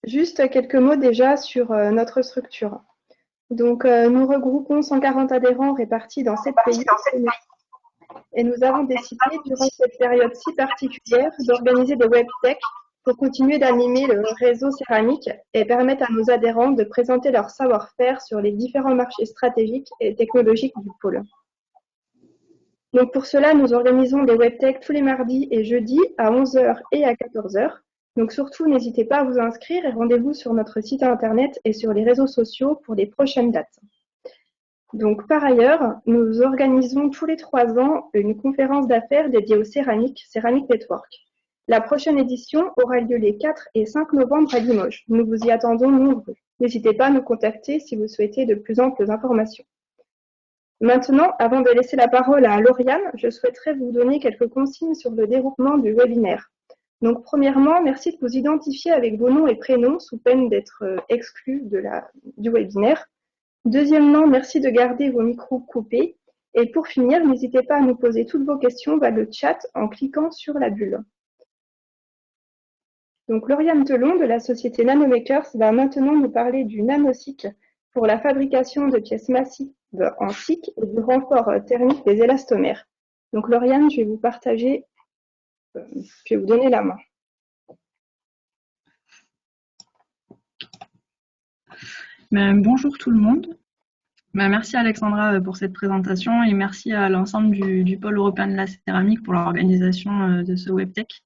Juste quelques mots déjà sur notre structure. Donc, nous regroupons 140 adhérents répartis dans 7 pays et nous avons décidé, durant cette période si particulière, d'organiser des webtech pour continuer d'animer le réseau céramique et permettre à nos adhérents de présenter leur savoir-faire sur les différents marchés stratégiques et technologiques du pôle. Donc pour cela, nous organisons des webtech tous les mardis et jeudis à 11 h et à 14 h. Donc surtout, n'hésitez pas à vous inscrire et rendez-vous sur notre site internet et sur les réseaux sociaux pour les prochaines dates. Donc par ailleurs, nous organisons tous les 3 ans une conférence d'affaires dédiée aux céramiques, Ceramic Network. La prochaine édition aura lieu les 4 et 5 novembre à Limoges. Nous vous y attendons nombreux. N'hésitez pas à nous contacter si vous souhaitez de plus amples informations. Maintenant, avant de laisser la parole à Lauriane, je souhaiterais vous donner quelques consignes sur le déroulement du webinaire. Donc, premièrement, merci de vous identifier avec vos noms et prénoms sous peine d'être exclus du webinaire. Deuxièmement, merci de garder vos micros coupés. Et pour finir, n'hésitez pas à nous poser toutes vos questions via le chat en cliquant sur la bulle. Donc, Lauriane Telon de la société Nanomakers va maintenant nous parler du NanoSiC pour la fabrication de pièces massives en SiC et du renfort thermique des élastomères. Donc, Lauriane, je vais vous donner la main. Bonjour tout le monde. Merci Alexandra pour cette présentation et merci à l'ensemble du pôle européen de la céramique pour l'organisation de ce webtech.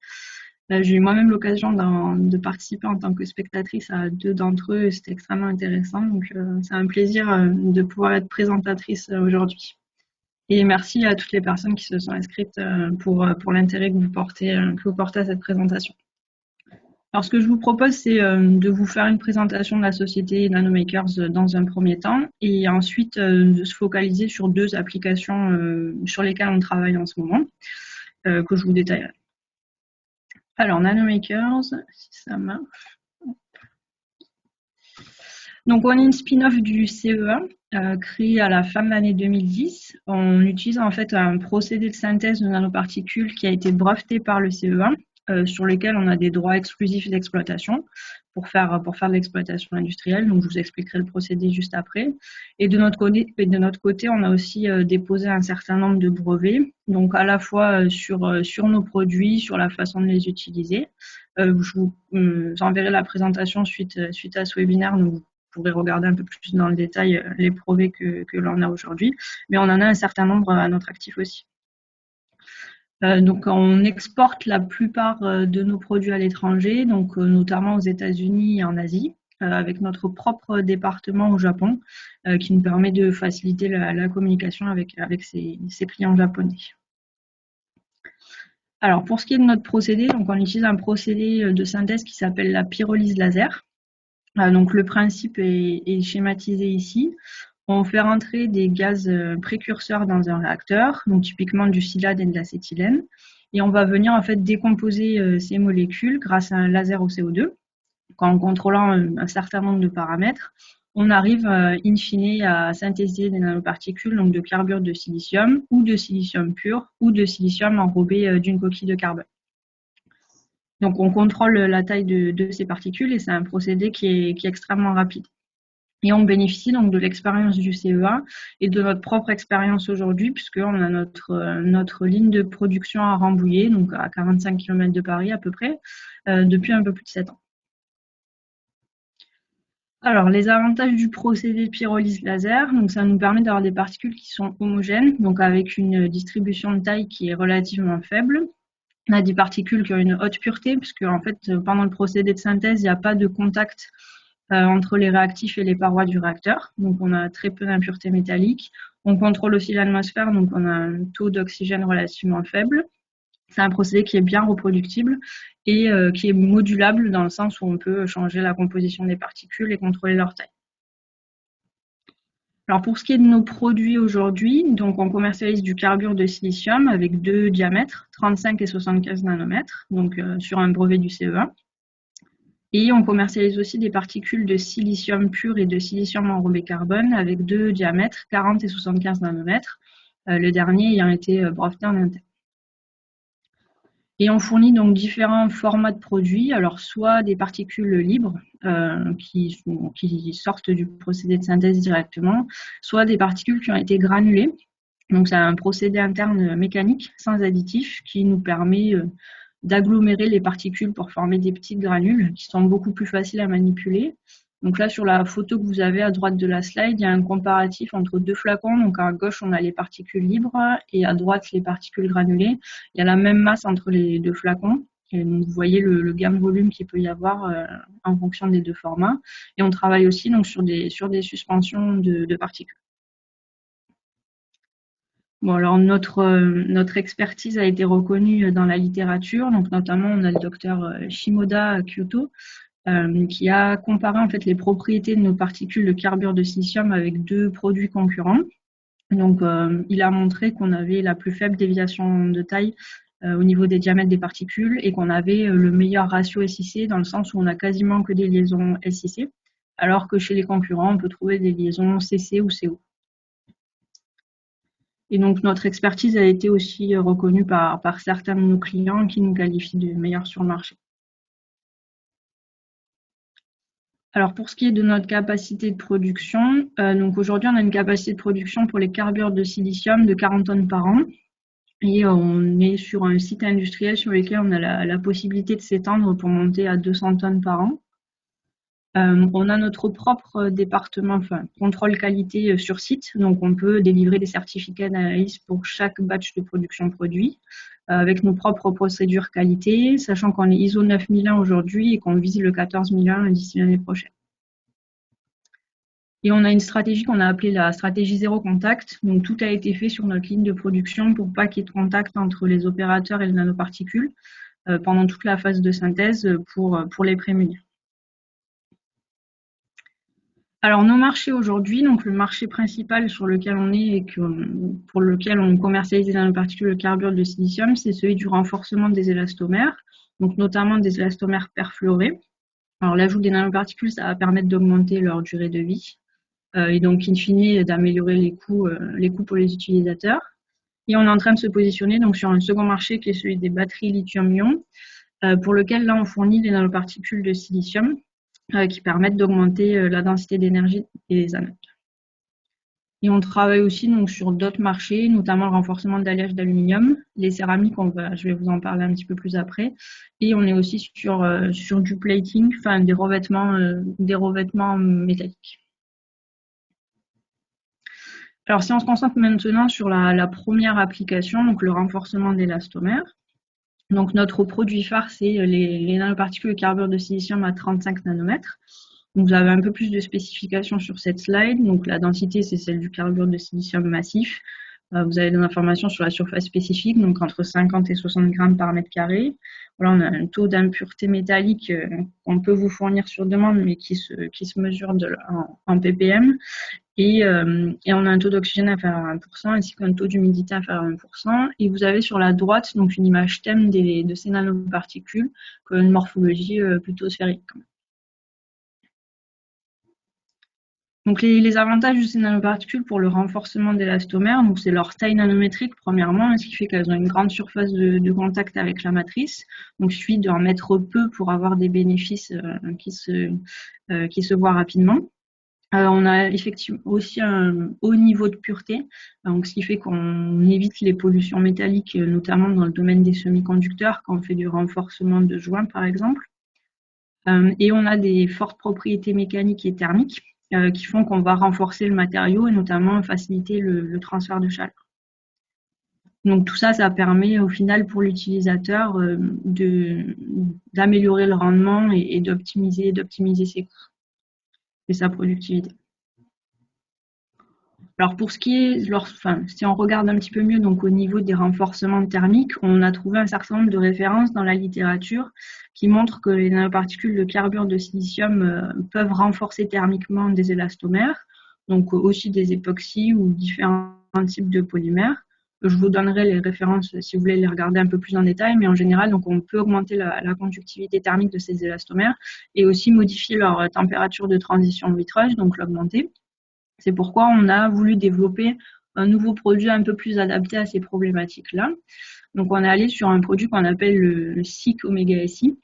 J'ai eu moi-même l'occasion de participer en tant que spectatrice à 2 d'entre eux et c'était extrêmement intéressant. Donc c'est un plaisir de pouvoir être présentatrice aujourd'hui. Et merci à toutes les personnes qui se sont inscrites pour l'intérêt que vous portez à cette présentation. Alors, ce que je vous propose, c'est de vous faire une présentation de la société Nanomakers dans un premier temps et ensuite de se focaliser sur 2 applications sur lesquelles on travaille en ce moment, que je vous détaillerai. Alors, Nanomakers, si ça marche. Donc, on est une spin-off du CEA, créé à la fin de l'année 2010. On utilise en fait un procédé de synthèse de nanoparticules qui a été breveté par le CEA, sur lesquels on a des droits exclusifs d'exploitation pour faire de l'exploitation industrielle. Donc, je vous expliquerai le procédé juste après. Et de notre côté, on a aussi déposé un certain nombre de brevets, donc à la fois sur nos produits, sur la façon de les utiliser. Je vous enverrai la présentation suite à ce webinaire, donc vous pourrez regarder un peu plus dans le détail les brevets que l'on a aujourd'hui. Mais on en a un certain nombre à notre actif aussi. Donc, on exporte la plupart de nos produits à l'étranger, donc notamment aux États-Unis et en Asie, avec notre propre département au Japon, qui nous permet de faciliter la communication avec ces clients japonais. Alors, pour ce qui est de notre procédé, donc on utilise un procédé de synthèse qui s'appelle la pyrolyse laser. Donc, le principe est schématisé ici. On fait rentrer des gaz précurseurs dans un réacteur, donc typiquement du silane et de l'acétylène, et on va venir en fait décomposer ces molécules grâce à un laser au CO2. En contrôlant un certain nombre de paramètres, on arrive in fine à synthétiser des nanoparticules, donc de carbure de silicium ou de silicium pur ou de silicium enrobé d'une coquille de carbone. Donc on contrôle la taille de ces particules et c'est un procédé qui est extrêmement rapide. Et on bénéficie donc de l'expérience du CEA et de notre propre expérience aujourd'hui, puisqu'on a notre ligne de production à Rambouillet, donc à 45 km de Paris à peu près, depuis un peu plus de 7 ans. Alors, les avantages du procédé de pyrolyse laser, donc ça nous permet d'avoir des particules qui sont homogènes, donc avec une distribution de taille qui est relativement faible. On a des particules qui ont une haute pureté, puisque en fait, pendant le procédé de synthèse, il n'y a pas de contact entre les réactifs et les parois du réacteur. Donc, on a très peu d'impuretés métalliques. On contrôle aussi l'atmosphère, donc on a un taux d'oxygène relativement faible. C'est un procédé qui est bien reproductible et qui est modulable dans le sens où on peut changer la composition des particules et contrôler leur taille. Alors, pour ce qui est de nos produits aujourd'hui, donc on commercialise du carbure de silicium avec 2 diamètres, 35 et 75 nanomètres, donc sur un brevet du CEA. Et on commercialise aussi des particules de silicium pur et de silicium enrobé carbone avec 2 diamètres, 40 et 75 nanomètres, le dernier ayant été breveté en interne. Et on fournit donc différents formats de produits, alors soit des particules libres qui sortent du procédé de synthèse directement, soit des particules qui ont été granulées. Donc c'est un procédé interne mécanique sans additifs qui nous permet d'agglomérer les particules pour former des petites granules qui sont beaucoup plus faciles à manipuler. Donc là, sur la photo que vous avez à droite de la slide, il y a un comparatif entre deux flacons. Donc à gauche, on a les particules libres et à droite, les particules granulées. Il y a la même masse entre les deux flacons. Et donc, vous voyez le gain de volume qu'il peut y avoir en fonction des deux formats. Et on travaille aussi donc, sur des suspensions de particules. Bon, alors notre expertise a été reconnue dans la littérature, donc notamment on a le docteur Shimoda Kyoto qui a comparé en fait les propriétés de nos particules de carbure de silicium avec deux produits concurrents. Donc il a montré qu'on avait la plus faible déviation de taille au niveau des diamètres des particules et qu'on avait le meilleur ratio SiC dans le sens où on a quasiment que des liaisons SiC, alors que chez les concurrents on peut trouver des liaisons CC ou CO. Et donc, notre expertise a été aussi reconnue par certains de nos clients qui nous qualifient de meilleurs sur le marché. Alors, pour ce qui est de notre capacité de production, donc aujourd'hui, on a une capacité de production pour les carbures de silicium de 40 tonnes par an. Et on est sur un site industriel sur lequel on a la possibilité de s'étendre pour monter à 200 tonnes par an. On a notre propre département, enfin, contrôle qualité sur site, donc on peut délivrer des certificats d'analyse pour chaque batch de production produit, avec nos propres procédures qualité, sachant qu'on est ISO 9001 aujourd'hui et qu'on vise le 14001 d'ici l'année prochaine. Et on a une stratégie qu'on a appelée la stratégie zéro contact, donc tout a été fait sur notre ligne de production pour pas qu'il y ait de contact entre les opérateurs et les nanoparticules pendant toute la phase de synthèse pour les prémunir. Alors, nos marchés aujourd'hui, donc le marché principal sur lequel on est et pour lequel on commercialise les nanoparticules de carbure de silicium, c'est celui du renforcement des élastomères, donc notamment des élastomères perfluorés. Alors, l'ajout des nanoparticules, ça va permettre d'augmenter leur durée de vie et donc, in fine, d'améliorer les coûts pour les utilisateurs. Et on est en train de se positionner donc sur un second marché qui est celui des batteries lithium-ion, pour lequel là, on fournit des nanoparticules de silicium qui permettent d'augmenter la densité d'énergie des anodes. Et on travaille aussi donc, sur d'autres marchés, notamment le renforcement d'alliage d'aluminium, les céramiques, je vais vous en parler un petit peu plus après. Et on est aussi sur du plating, enfin des revêtements métalliques. Alors si on se concentre maintenant sur la première application, donc le renforcement d'élastomères. Donc notre produit phare, c'est les nanoparticules de carbure de silicium à 35 nanomètres. Donc vous avez un peu plus de spécifications sur cette slide. Donc la densité, c'est celle du carbure de silicium massif. Vous avez des informations sur la surface spécifique, donc entre 50 et 60 grammes par mètre carré. Voilà, on a un taux d'impureté métallique qu'on peut vous fournir sur demande, mais qui se mesure en ppm. Et on a un taux d'oxygène inférieur à 1%, ainsi qu'un taux d'humidité inférieur à 1%. Et vous avez sur la droite donc une image thème de ces nanoparticules, une morphologie plutôt sphérique. Donc les avantages de ces nanoparticules pour le renforcement d'élastomères, donc c'est leur taille nanométrique premièrement, ce qui fait qu'elles ont une grande surface de contact avec la matrice. Donc il suffit d'en mettre peu pour avoir des bénéfices qui se voient rapidement. On a effectivement aussi un haut niveau de pureté, donc ce qui fait qu'on évite les pollutions métalliques, notamment dans le domaine des semi-conducteurs, quand on fait du renforcement de joints par exemple. Et on a des fortes propriétés mécaniques et thermiques qui font qu'on va renforcer le matériau et notamment faciliter le transfert de chaleur. Donc tout ça, ça permet au final pour l'utilisateur d'améliorer le rendement et d'optimiser ses coûts et sa productivité. Alors pour ce qui est, si on regarde un petit peu mieux donc au niveau des renforcements thermiques, on a trouvé un certain nombre de références dans la littérature qui montrent que les nanoparticules de carbure de silicium peuvent renforcer thermiquement des élastomères, donc aussi des époxys ou différents types de polymères. Je vous donnerai les références si vous voulez les regarder un peu plus en détail, mais en général, donc on peut augmenter la conductivité thermique de ces élastomères et aussi modifier leur température de transition vitreuse, donc l'augmenter. C'est pourquoi on a voulu développer un nouveau produit un peu plus adapté à ces problématiques-là. Donc, on est allé sur un produit qu'on appelle le SiC Omega SI.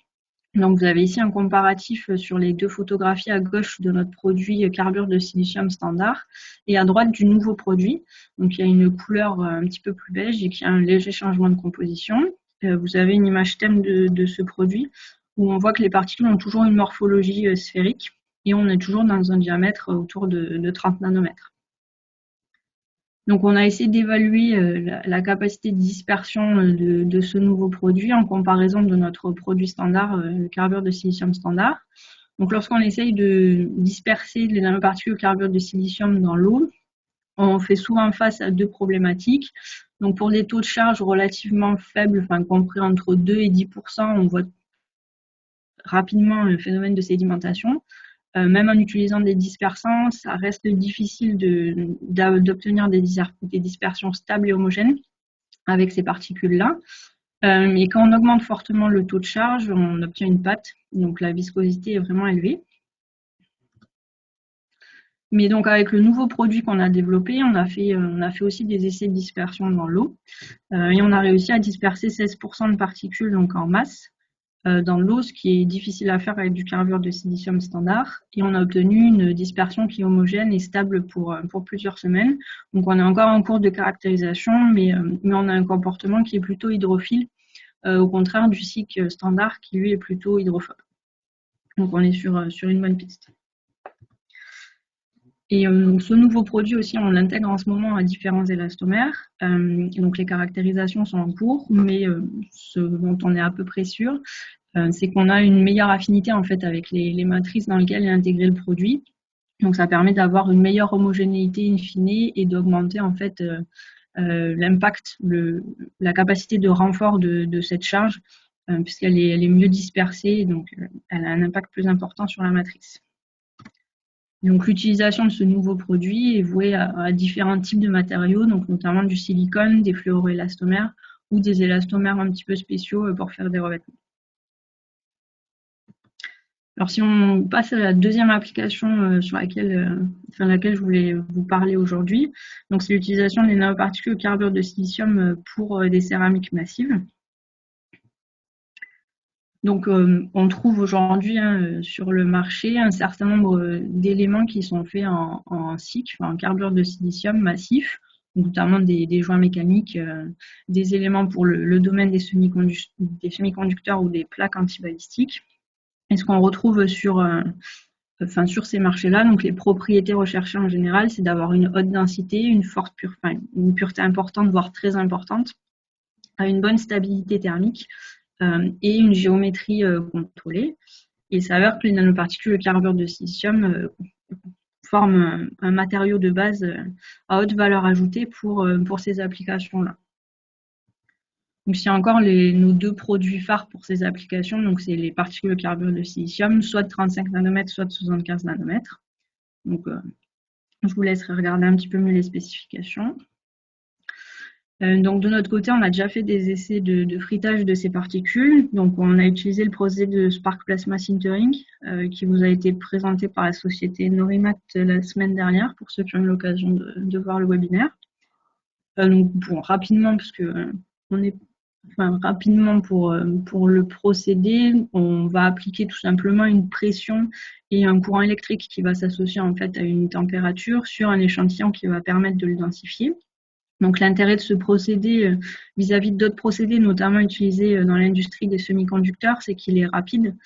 Donc, vous avez ici un comparatif sur les deux photographies à gauche de notre produit carbure de silicium standard et à droite du nouveau produit. Donc, il y a une couleur un petit peu plus beige et qui a un léger changement de composition. Vous avez une image thème de ce produit où on voit que les particules ont toujours une morphologie sphérique et on est toujours dans un diamètre autour de 30 nanomètres. Donc, on a essayé d'évaluer la capacité de dispersion de ce nouveau produit en comparaison de notre produit standard, le carbure de silicium standard. Donc, lorsqu'on essaye de disperser les nanoparticules carbure de silicium dans l'eau, on fait souvent face à deux problématiques. Donc, pour des taux de charge relativement faibles, enfin compris entre 2 et 10%, on voit rapidement un phénomène de sédimentation. Même en utilisant des dispersants, ça reste difficile d'obtenir des dispersions stables et homogènes avec ces particules-là. Et quand on augmente fortement le taux de charge, on obtient une pâte, donc la viscosité est vraiment élevée. Mais donc avec le nouveau produit qu'on a développé, on a fait aussi des essais de dispersion dans l'eau et on a réussi à disperser 16% de particules donc en masse dans l'eau, ce qui est difficile à faire avec du carbure de silicium standard. Et on a obtenu une dispersion qui est homogène et stable pour plusieurs semaines. Donc on est encore en cours de caractérisation, mais on a un comportement qui est plutôt hydrophile, au contraire du SiC standard qui lui est plutôt hydrophobe. Donc on est sur une bonne piste. Et ce nouveau produit aussi, on l'intègre en ce moment à différents élastomères. Donc les caractérisations sont en cours, mais ce dont on est à peu près sûr, c'est qu'on a une meilleure affinité en fait avec les matrices dans lesquelles est intégré le produit. Donc ça permet d'avoir une meilleure homogénéité in fine et d'augmenter en fait l'impact, la capacité de renfort de cette charge, puisqu'elle est mieux dispersée, donc elle a un impact plus important sur la matrice. Donc l'utilisation de ce nouveau produit est vouée à différents types de matériaux, donc notamment du silicone, des fluoroélastomères ou des élastomères un petit peu spéciaux pour faire des revêtements. Alors si on passe à la deuxième application sur laquelle je voulais vous parler aujourd'hui, donc c'est l'utilisation des nanoparticules carbure de silicium pour des céramiques massives. Donc, on trouve aujourd'hui sur le marché un certain nombre d'éléments qui sont faits en SiC, en carbure de silicium massif, notamment des joints mécaniques, des éléments pour le domaine des semi-conducteurs ou des plaques antibalistiques. Et ce qu'on retrouve sur ces marchés-là, donc les propriétés recherchées en général, c'est d'avoir une haute densité, une pureté importante, voire très importante, une bonne stabilité thermique, et une géométrie contrôlée. Il s'avère que les nanoparticules carbure de silicium forment un matériau de base à haute valeur ajoutée pour ces applications-là. Donc, il y a encore nos deux produits phares pour ces applications, donc c'est les particules carbure de silicium, soit de 35 nanomètres, soit de 75 nanomètres. Donc, je vous laisserai regarder un petit peu mieux les spécifications. Donc de notre côté, on a déjà fait des essais de frittage de ces particules. Donc on a utilisé le procédé de Spark Plasma Sintering qui vous a été présenté par la société Norimat la semaine dernière pour ceux qui ont eu l'occasion de voir le webinaire. Donc bon, rapidement, parce que rapidement pour le procédé, on va appliquer tout simplement une pression et un courant électrique qui va s'associer en fait à une température sur un échantillon qui va permettre de le densifier. Donc l'intérêt de ce procédé vis-à-vis d'autres procédés, notamment utilisés dans l'industrie des semi-conducteurs, c'est qu'il est rapide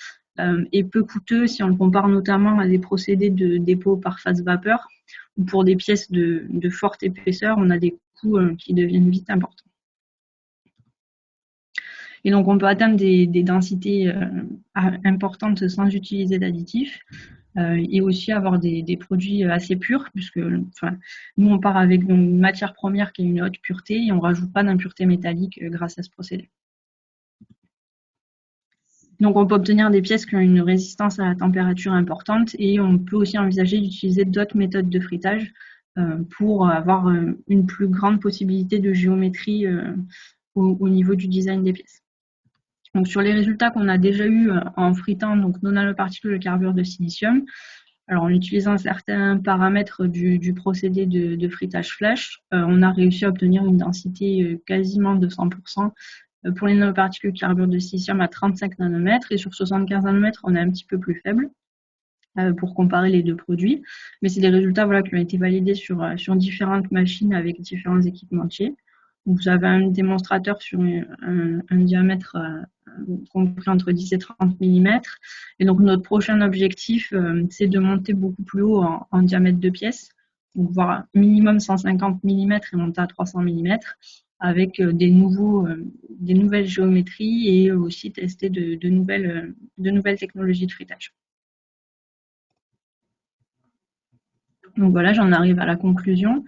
et peu coûteux si on le compare notamment à des procédés de dépôt par phase vapeur, où pour des pièces de forte épaisseur, on a des coûts qui deviennent vite importants. Et donc on peut atteindre des densités importantes sans utiliser d'additifs. Et aussi avoir des produits assez purs, puisque nous, on part avec une matière première qui a une haute pureté et on ne rajoute pas d'impuretés métalliques grâce à ce procédé. Donc, on peut obtenir des pièces qui ont une résistance à la température importante et on peut aussi envisager d'utiliser d'autres méthodes de frittage pour avoir une plus grande possibilité de géométrie au niveau du design des pièces. Donc, sur les résultats qu'on a déjà eus en fritant donc, nos nanoparticules de carbure de silicium, Alors, en utilisant certains paramètres du procédé de frittage flash, on a réussi à obtenir une densité quasiment de 100% pour les nanoparticules carbure de silicium à 35 nanomètres, et sur 75 nanomètres, on est un petit peu plus faible pour comparer les deux produits. Mais c'est des résultats voilà, qui ont été validés sur différentes machines avec différents équipementiers. Donc, vous avez un démonstrateur sur un diamètre compris entre 10 et 30 mm. Et donc, notre prochain objectif, c'est de monter beaucoup plus haut en diamètre de pièce, donc voire minimum 150 mm et monter à 300 mm, avec des nouvelles géométries et aussi tester de nouvelles technologies de frittage. Donc voilà, j'en arrive à la conclusion.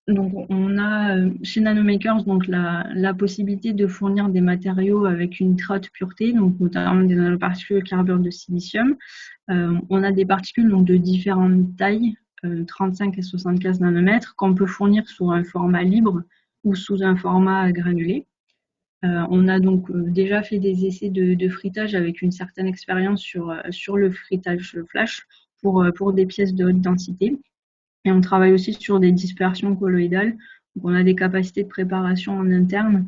Donc on a chez Nanomakers donc la possibilité de fournir des matériaux avec une très haute pureté, donc notamment des nanoparticules carbure de silicium. On a des particules donc de différentes tailles, 35 et 75 nanomètres, qu'on peut fournir sous un format libre ou sous un format granulé. On a donc déjà fait des essais de frittage avec une certaine expérience sur le frittage flash pour des pièces de haute densité. Et on travaille aussi sur des dispersions colloïdales. Donc on a des capacités de préparation en interne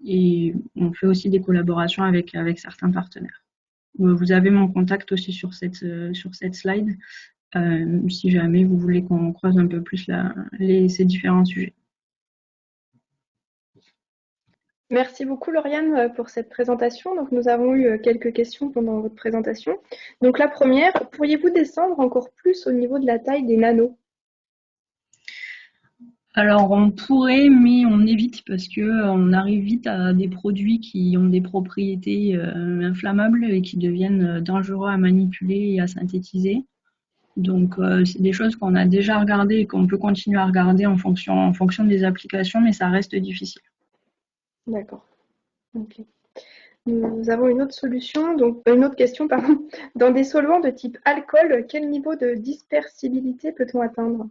et on fait aussi des collaborations avec certains partenaires. Vous avez mon contact aussi sur cette slide si jamais vous voulez qu'on creuse un peu plus ces différents sujets. Merci beaucoup Lauriane pour cette présentation. Donc, nous avons eu quelques questions pendant votre présentation. Donc la première, pourriez-vous descendre encore plus au niveau de la taille des nanos? Alors on pourrait, mais on évite parce qu'on arrive vite à des produits qui ont des propriétés inflammables et qui deviennent dangereux à manipuler et à synthétiser. Donc c'est des choses qu'on a déjà regardées et qu'on peut continuer à regarder en fonction des applications, mais ça reste difficile. D'accord. Ok. Nous avons une autre solution, donc une autre question, pardon. Dans des solvants de type alcool, quel niveau de dispersibilité peut-on atteindre?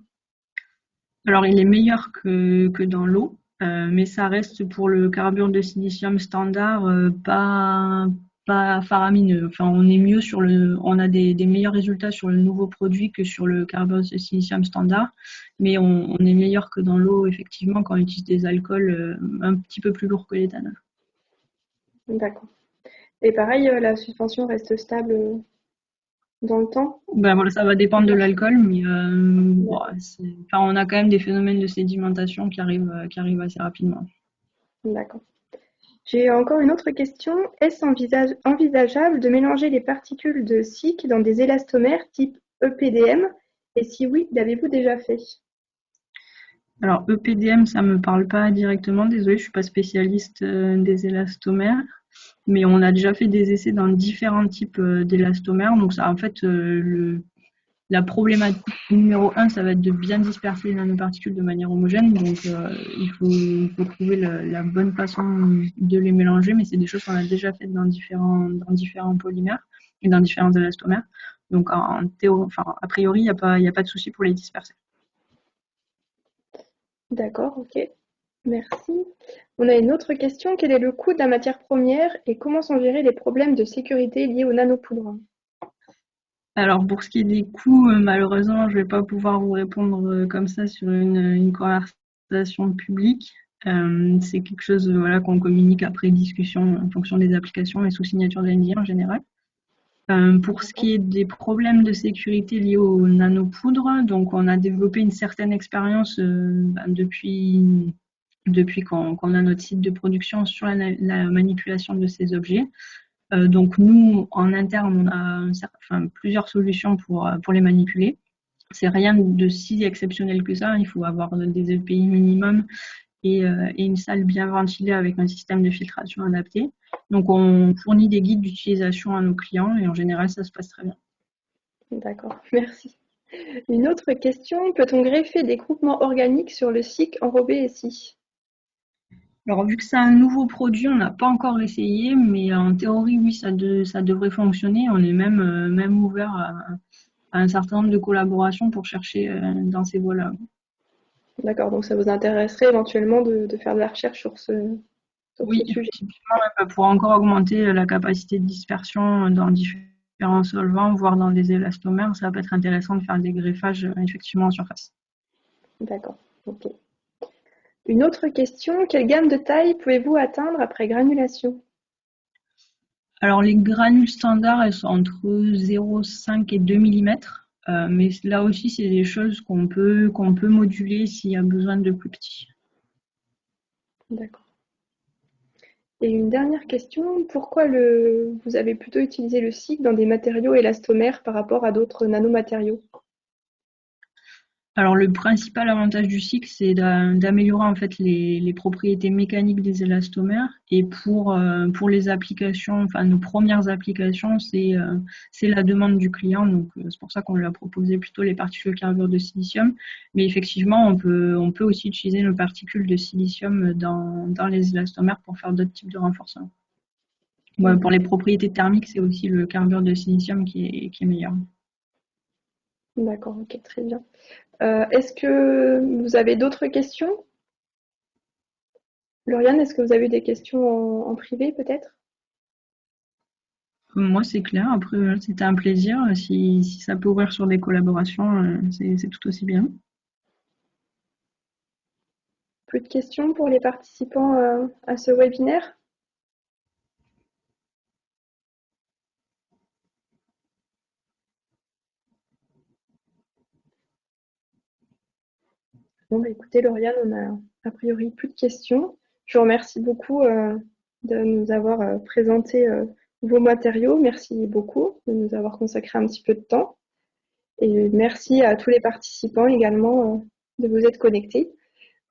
Alors il est meilleur que dans l'eau, mais ça reste pour le carbure de silicium standard pas faramineux. Enfin, on a des meilleurs résultats sur le nouveau produit que sur le carbure de silicium standard, mais on est meilleur que dans l'eau effectivement quand on utilise des alcools un petit peu plus lourds que l'éthanol. D'accord. Et pareil, la suspension reste stable dans le temps? Ben voilà, ça va dépendre de l'alcool, mais bon, on a quand même des phénomènes de sédimentation qui arrivent assez rapidement. D'accord. J'ai encore une autre question. Est-ce envisageable de mélanger les particules de SiC dans des élastomères type EPDM? Et si oui, l'avez-vous déjà fait? Alors EPDM, ça me parle pas directement, désolée, je suis pas spécialiste des élastomères, mais on a déjà fait des essais dans différents types d'élastomères. Donc ça, en fait, la problématique numéro 1, ça va être de bien disperser les nanoparticules de manière homogène. Donc il faut trouver la bonne façon de les mélanger, mais c'est des choses qu'on a déjà faites dans différents polymères et dans différents élastomères. Donc a priori, il n'y a pas de souci pour les disperser. D'accord, ok. Merci. On a une autre question. Quel est le coût de la matière première et comment sont gérés les problèmes de sécurité liés aux nanopoudres? Alors pour ce qui est des coûts, malheureusement, je ne vais pas pouvoir vous répondre comme ça sur une conversation publique. C'est quelque chose voilà, qu'on communique après discussion en fonction des applications et sous signature d'NDA en général. Pour ce qui est des problèmes de sécurité liés aux nanopoudres, donc on a développé une certaine expérience depuis qu'on a notre site de production sur la manipulation de ces objets. Donc nous, en interne, on a plusieurs solutions pour les manipuler. C'est rien de si exceptionnel que ça. Il faut avoir des EPI minimum et une salle bien ventilée avec un système de filtration adapté. Donc on fournit des guides d'utilisation à nos clients et en général, ça se passe très bien. D'accord, merci. Une autre question. Peut-on greffer des groupements organiques sur le SiC enrobé SI? Alors, vu que c'est un nouveau produit, on n'a pas encore essayé, mais en théorie, oui, ça devrait fonctionner. On est même ouvert à un certain nombre de collaborations pour chercher dans ces voies-là. D'accord, donc ça vous intéresserait éventuellement de faire de la recherche sur ce Oui, sujet? typiquement, pour encore augmenter la capacité de dispersion dans différents faire en solvant, voire dans des élastomères, ça peut être intéressant de faire des greffages effectivement en surface. D'accord, ok. Une autre question, quelle gamme de taille pouvez-vous atteindre après granulation? Alors les granules standards, elles sont entre 0,5 et 2 millimètres, mais là aussi c'est des choses qu'on peut moduler s'il y a besoin de plus petits. D'accord. Et une dernière question, pourquoi vous avez plutôt utilisé le SIG dans des matériaux élastomères par rapport à d'autres nanomatériaux? Alors le principal avantage du cycle, c'est d'améliorer en fait les propriétés mécaniques des élastomères. Et pour les applications, enfin nos premières applications, c'est la demande du client. Donc c'est pour ça qu'on lui a proposé plutôt les particules carbure de silicium. Mais effectivement, on peut aussi utiliser nos particules de silicium dans les élastomères pour faire d'autres types de renforcements. Ouais, pour les propriétés thermiques, c'est aussi le carbure de silicium qui est meilleur. D'accord, ok, très bien. Est-ce que vous avez d'autres questions? Lauriane, est-ce que vous avez des questions en privé peut-être? Moi, c'est clair. Après, c'était un plaisir. Si ça peut ouvrir sur des collaborations, c'est tout aussi bien. Plus de questions pour les participants à ce webinaire? Bon, bah, écoutez, Lauriane, on a a priori plus de questions. Je vous remercie beaucoup de nous avoir présenté vos matériaux. Merci beaucoup de nous avoir consacré un petit peu de temps. Et merci à tous les participants également de vous être connectés.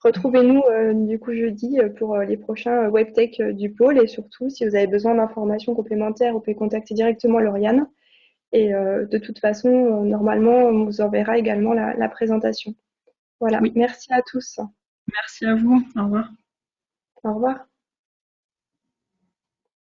Retrouvez-nous du coup jeudi pour les prochains WebTech du pôle et surtout si vous avez besoin d'informations complémentaires, vous pouvez contacter directement Lauriane et de toute façon, normalement, on vous enverra également la présentation. Voilà, Oui, merci à tous. merci à vous. Au revoir. Au revoir.